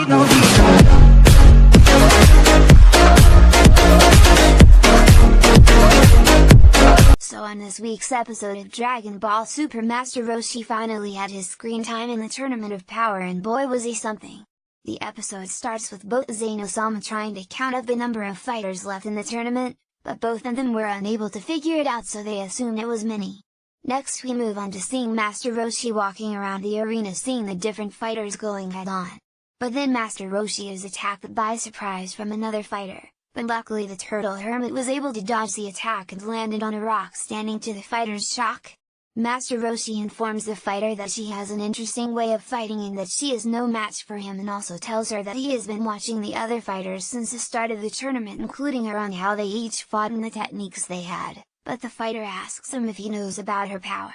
no deal. So on this week's episode of Dragon Ball Super, Master Roshi finally had his screen time in the Tournament of Power, and boy was he something! The episode starts with both Zeno-sama trying to count up the number of fighters left in the tournament, but both of them were unable to figure it out, so they assumed it was many. Next we move on to seeing Master Roshi walking around the arena, seeing the different fighters going head on. But then Master Roshi is attacked by surprise from another fighter, but luckily the Turtle Hermit was able to dodge the attack and landed on a rock, standing to the fighter's shock. Master Roshi informs the fighter that she has an interesting way of fighting and that she is no match for him, and also tells her that he has been watching the other fighters since the start of the tournament, including her, on how they each fought and the techniques they had, but the fighter asks him if he knows about her power.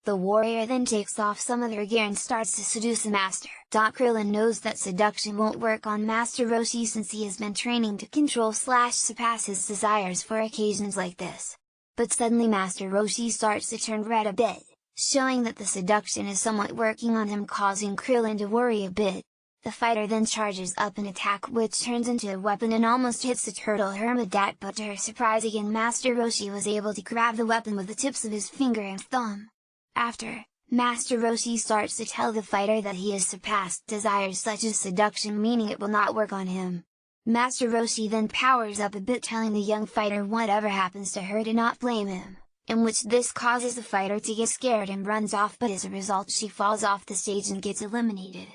The warrior then takes off some of her gear and starts to seduce the master. Krillin knows that seduction won't work on Master Roshi since he has been training to control/surpass his desires for occasions like this. But suddenly Master Roshi starts to turn red a bit, showing that the seduction is somewhat working on him, causing Krillin to worry a bit. The fighter then charges up an attack which turns into a weapon and almost hits the Turtle Hermit, but to her surprise again Master Roshi was able to grab the weapon with the tips of his finger and thumb. After, Master Roshi starts to tell the fighter that he has surpassed desires such as seduction, meaning it will not work on him. Master Roshi then powers up a bit, telling the young fighter whatever happens to her to not blame him, in which this causes the fighter to get scared and runs off, but as a result she falls off the stage and gets eliminated.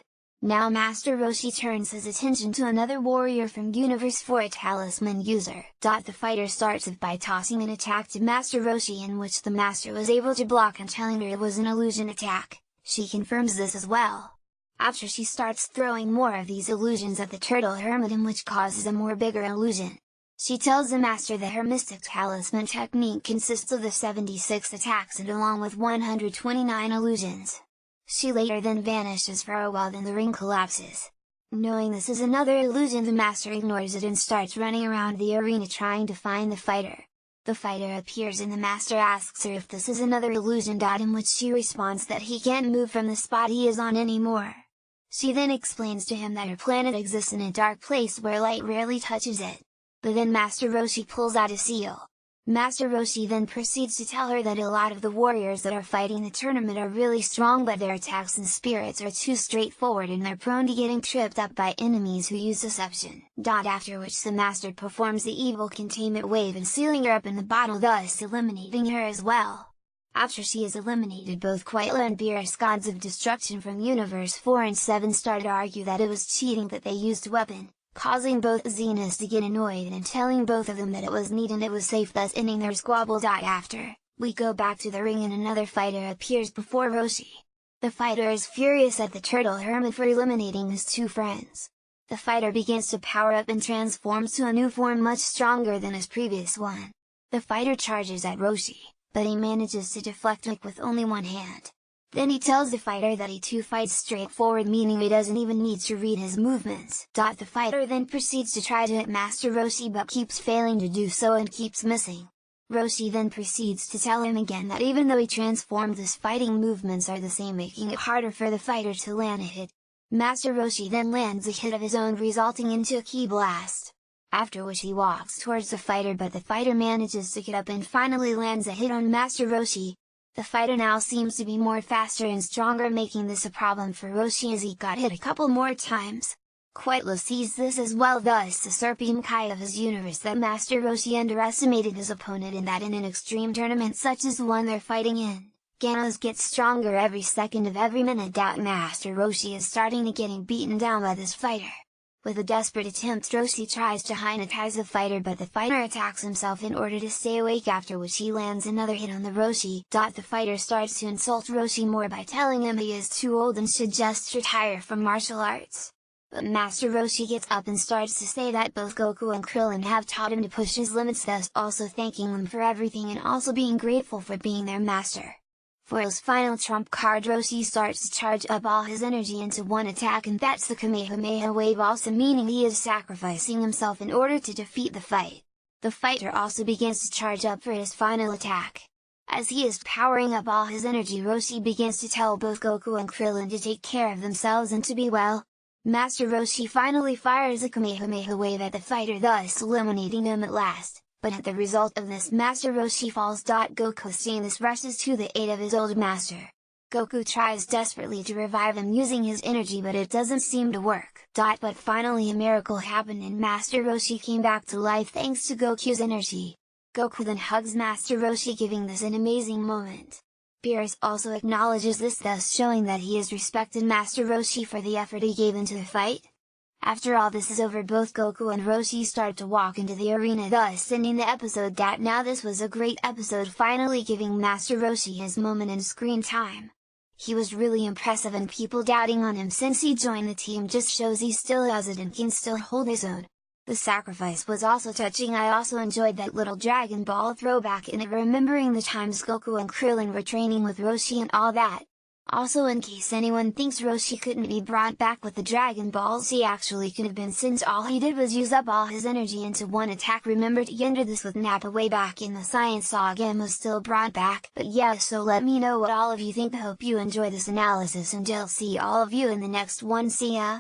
Now Master Roshi turns his attention to another warrior from Universe 4, a talisman user. The fighter starts off by tossing an attack to Master Roshi, in which the master was able to block and telling her it was an illusion attack. She confirms this as well. After, she starts throwing more of these illusions at the Turtle Hermit, in which causes a more bigger illusion. She tells the master that her mystic talisman technique consists of the 76 attacks and along with 129 illusions. She later then vanishes for a while, then the ring collapses. Knowing this is another illusion, the master ignores it and starts running around the arena trying to find the fighter. The fighter appears and the master asks her if this is another illusion, in which she responds that he can't move from the spot he is on anymore. She then explains to him that her planet exists in a dark place where light rarely touches it. But then Master Roshi pulls out a seal. Master Roshi then proceeds to tell her that a lot of the warriors that are fighting the tournament are really strong, but their attacks and spirits are too straightforward and they're prone to getting tripped up by enemies who use deception. After which the master performs the evil containment wave and sealing her up in the bottle, thus eliminating her as well. After she is eliminated, both Quitla and Beerus, gods of destruction from Universe 4 and 7, start to argue that it was cheating that they used weapon, causing both Zenas to get annoyed and telling both of them that it was neat and it was safe, thus ending their squabble. After, we go back to the ring and another fighter appears before Roshi. The fighter is furious at the Turtle Hermit for eliminating his two friends. The fighter begins to power up and transforms to a new form much stronger than his previous one. The fighter charges at Roshi, but he manages to deflect it with only one hand. Then he tells the fighter that he too fights straightforward, meaning he doesn't even need to read his movements. The fighter then proceeds to try to hit Master Roshi but keeps failing to do so and keeps missing. Roshi then proceeds to tell him again that even though he transformed, his fighting movements are the same, making it harder for the fighter to land a hit. Master Roshi then lands a hit of his own, resulting into a ki blast. After which he walks towards the fighter, but the fighter manages to get up and finally lands a hit on Master Roshi. The fighter now seems to be more faster and stronger, making this a problem for Roshi as he got hit a couple more times. Quitla sees this as well, thus the Supreme Kai of his universe that Master Roshi underestimated his opponent, and that in an extreme tournament such as the one they're fighting in, Genos gets stronger every second of every minute. Master Roshi is starting to getting beaten down by this fighter. With a desperate attempt, Roshi tries to hypnotize the fighter, but the fighter attacks himself in order to stay awake, after which he lands another hit on the Roshi. The fighter starts to insult Roshi more by telling him he is too old and should just retire from martial arts. But Master Roshi gets up and starts to say that both Goku and Krillin have taught him to push his limits, thus also thanking them for everything and also being grateful for being their master. For his final trump card, Roshi starts to charge up all his energy into one attack, and that's the Kamehameha wave, also meaning he is sacrificing himself in order to defeat the fight. The fighter also begins to charge up for his final attack. As he is powering up all his energy, Roshi begins to tell both Goku and Krillin to take care of themselves and to be well. Master Roshi finally fires a Kamehameha wave at the fighter, thus eliminating him at last, but at the result of this Master Roshi falls. Goku, seeing this, rushes to the aid of his old master. Goku tries desperately to revive him using his energy, but it doesn't seem to work. But finally a miracle happened and Master Roshi came back to life thanks to Goku's energy. Goku then hugs Master Roshi, giving this an amazing moment. Beerus also acknowledges this, thus showing that he has respected Master Roshi for the effort he gave into the fight. After all this is over, both Goku and Roshi start to walk into the arena, thus ending the episode. Now this was a great episode, finally giving Master Roshi his moment in screen time. He was really impressive, and people doubting on him since he joined the team just shows he still has it and can still hold his own. The sacrifice was also touching. I also enjoyed that little Dragon Ball throwback in it, remembering the times Goku and Krillin were training with Roshi and all that. Also, in case anyone thinks Roshi couldn't be brought back with the Dragon Balls, he actually could have been, since all he did was use up all his energy into one attack. Remembered he ended this with Nappa way back in the Science Saga and was still brought back. But yeah, so let me know what all of you think. I hope you enjoy this analysis, and I'll see all of you in the next one. See ya!